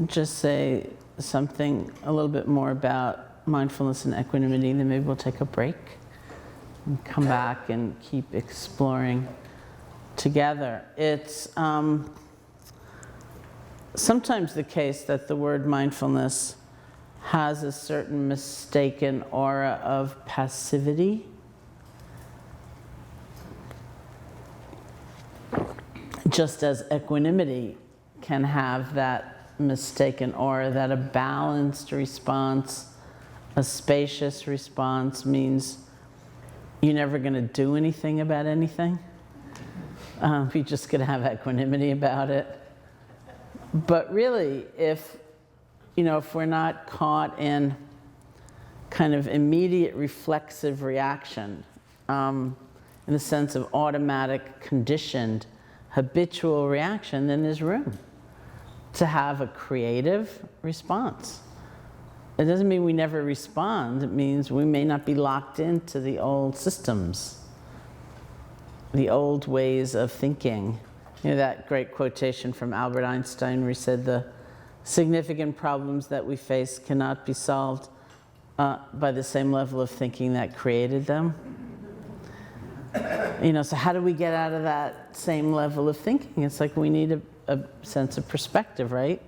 just say something a little bit more about mindfulness and equanimity, then maybe we'll take a break and come back and keep exploring together. It's sometimes the case that the word mindfulness has a certain mistaken aura of passivity. Just as equanimity can have that mistaken aura, that a balanced response, a spacious response means you're never going to do anything about anything. You're just going to have equanimity about it. But really, if we're not caught in kind of immediate reflexive reaction, in the sense of automatic, conditioned, habitual reaction, then there's room to have a creative response. It doesn't mean we never respond. It means we may not be locked into the old systems, the old ways of thinking. That great quotation from Albert Einstein where he said the significant problems that we face cannot be solved by the same level of thinking that created them. So how do we get out of that same level of thinking? It's like we need a sense of perspective, right?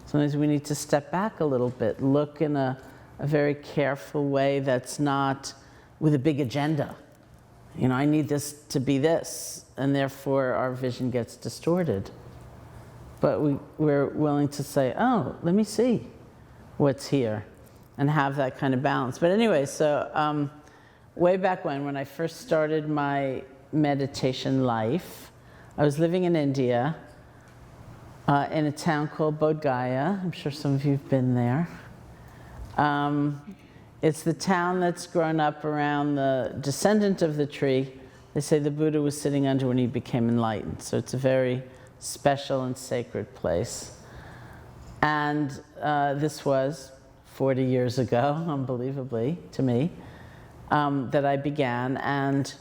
Sometimes we need to step back a little bit, look in a very careful way that's not with a big agenda. I need this to be this, and therefore our vision gets distorted. But we're willing to say, oh, let me see what's here, and have that kind of balance. But anyway, so way back when I first started my meditation life, I was living in India, in a town called Bodh Gaya. I'm sure some of you have been there. It's the town that's grown up around the descendant of the tree. They say the Buddha was sitting under when he became enlightened. So it's a very special and sacred place. And this was 40 years ago, unbelievably to me, that I began. And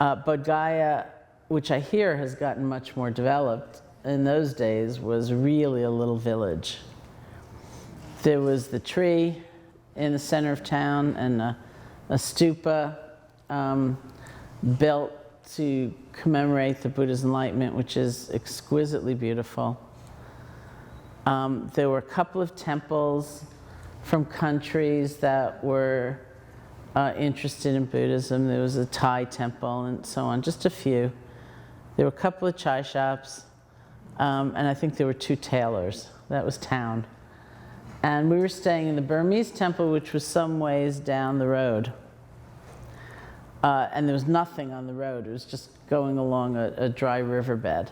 Bodh Gaya, which I hear has gotten much more developed, in those days was really a little village. There was the tree in the center of town and a stupa built to commemorate the Buddha's enlightenment, which is exquisitely beautiful. There were a couple of temples from countries that were interested in Buddhism. There was a Thai temple and so on, just a few. There were a couple of chai shops. And I think there were 2 tailors. That was town. And we were staying in the Burmese temple, which was some ways down the road. And there was nothing on the road. It was just going along a dry riverbed.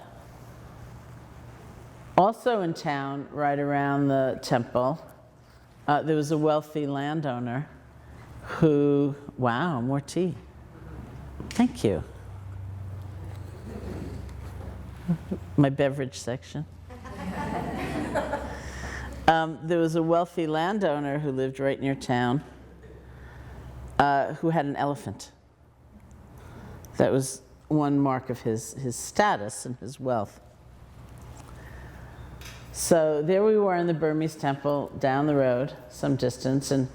Also in town, right around the temple, there was a wealthy landowner who, wow, more tea. Thank you. My beverage section. There was a wealthy landowner who lived right near town who had an elephant. That was one mark of his status and his wealth. So there we were in the Burmese temple down the road, some distance, and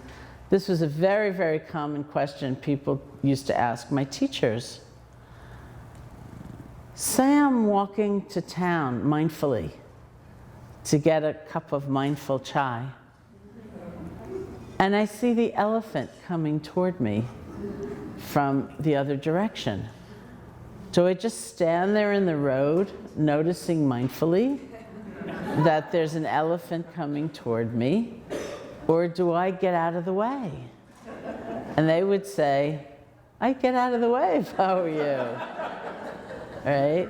this was a very, very common question people used to ask my teachers. Say I'm walking to town mindfully to get a cup of mindful chai, and I see the elephant coming toward me from the other direction. Do I just stand there in the road, noticing mindfully that there's an elephant coming toward me, or do I get out of the way? And they would say, I'd get out of the way if I were you. Right?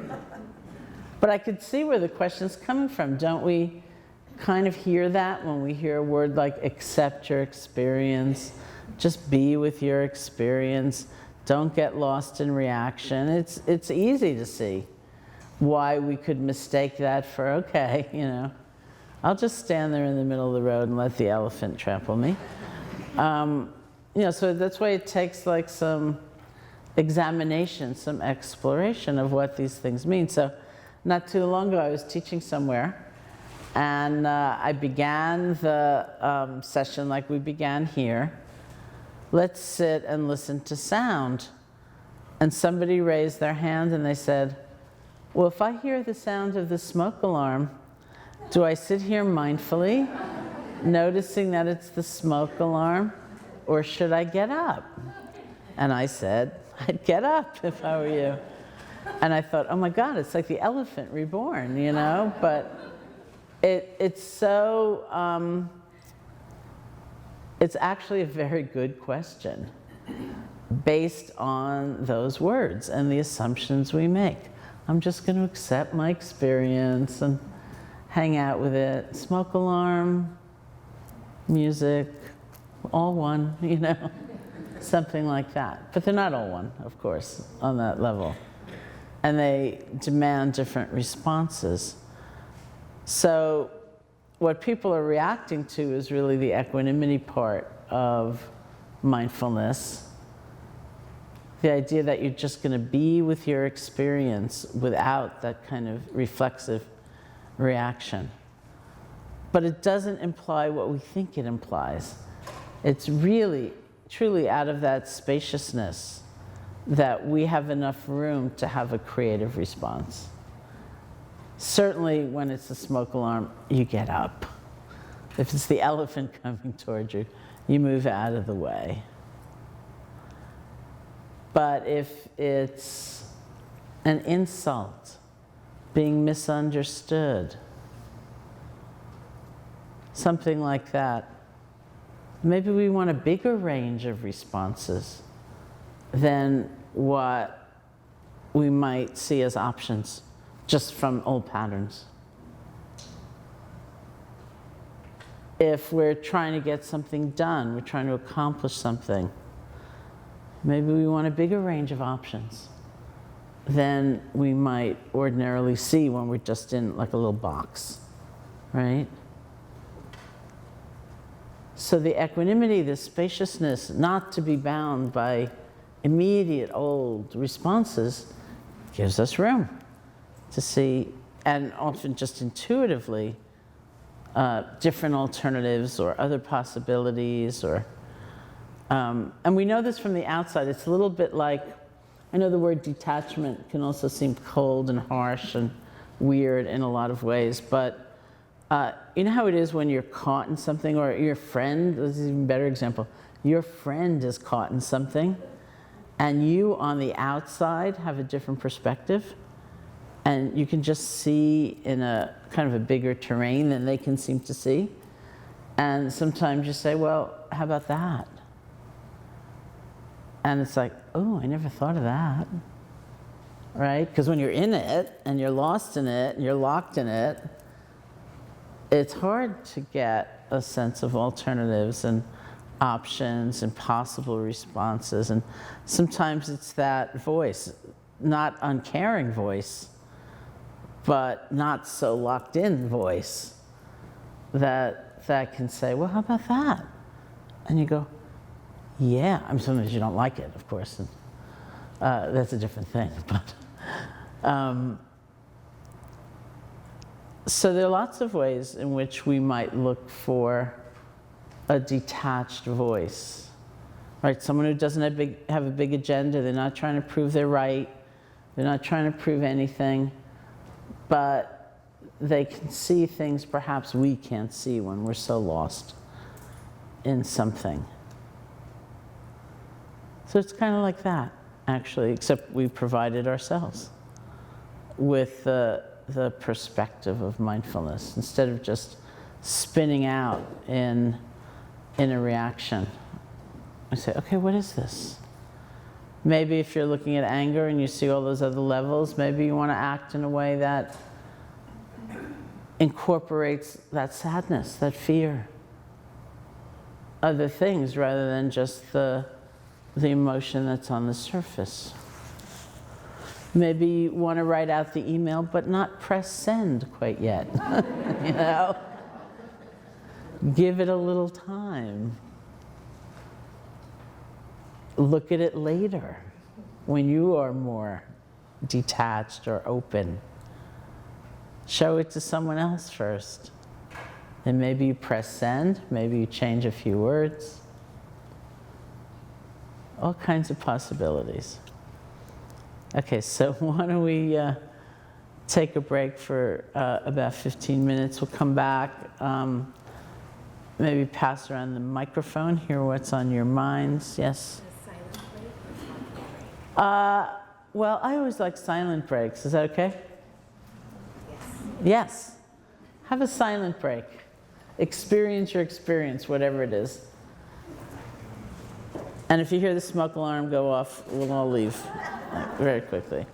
But I could see where the question's coming from. Don't we kind of hear that when we hear a word like accept your experience, just be with your experience, don't get lost in reaction. It's easy to see why we could mistake that for, okay, I'll just stand there in the middle of the road and let the elephant trample me. So that's why it takes like some examination, some exploration of what these things mean. So not too long ago, I was teaching somewhere, And I began the session like we began here. Let's sit and listen to sound. And somebody raised their hand and they said, well, if I hear the sound of the smoke alarm, do I sit here mindfully, noticing that it's the smoke alarm, or should I get up? And I said, I'd get up if I were you. And I thought, oh my God, it's like the elephant reborn, you know? But it's so, it's actually a very good question based on those words and the assumptions we make. I'm just going to accept my experience and hang out with it. Smoke alarm, music, all one, you know, something like that. But they're not all one, of course, on that level. And they demand different responses. So what people are reacting to is really the equanimity part of mindfulness. The idea that you're just going to be with your experience without that kind of reflexive reaction. But it doesn't imply what we think it implies. It's really, truly out of that spaciousness that we have enough room to have a creative response. Certainly when it's the smoke alarm, you get up. If it's the elephant coming towards you, you move out of the way. But if it's an insult, being misunderstood, something like that, maybe we want a bigger range of responses than what we might see as options just from old patterns. If we're trying to get something done, we're trying to accomplish something, maybe we want a bigger range of options than we might ordinarily see when we're just in like a little box, right? So the equanimity, the spaciousness, not to be bound by immediate old responses, gives us room to see, and often just intuitively, different alternatives or other possibilities, or and we know this from the outside. It's a little bit like, I know the word detachment can also seem cold and harsh and weird in a lot of ways, but you know how it is when you're caught in something, or your friend, this is an even better example, your friend is caught in something, and you on the outside have a different perspective, and you can just see in a kind of a bigger terrain than they can seem to see. And sometimes you say, well, how about that? And it's like, oh, I never thought of that, right? Because when you're in it, and you're lost in it, and you're locked in it, it's hard to get a sense of alternatives and options and possible responses. And sometimes it's that voice, not uncaring voice, but not so locked in voice that can say, well, how about that? And you go, yeah. I mean, sometimes you don't like it, of course, and that's a different thing. But so there are lots of ways in which we might look for a detached voice, right? Someone who doesn't have a big agenda. They're not trying to prove they're right. They're not trying to prove anything, but they can see things perhaps we can't see when we're so lost in something. So it's kind of like that, actually, except we provided ourselves with the perspective of mindfulness instead of just spinning out in a reaction. I say, okay, what is this? Maybe if you're looking at anger and you see all those other levels, maybe you want to act in a way that incorporates that sadness, that fear, other things rather than just the emotion that's on the surface. Maybe you want to write out the email, but not press send quite yet. You know? Give it a little time. Look at it later, when you are more detached or open. Show it to someone else first. Then maybe you press send, maybe you change a few words. All kinds of possibilities. Okay, so why don't we take a break for about 15 minutes. We'll come back, maybe pass around the microphone, hear what's on your minds. Yes? A silent break or talking break? Well, I always like silent breaks. Is that okay? Yes. Yes. Have a silent break. Experience your experience, whatever it is. And if you hear the smoke alarm go off, we'll all leave very quickly.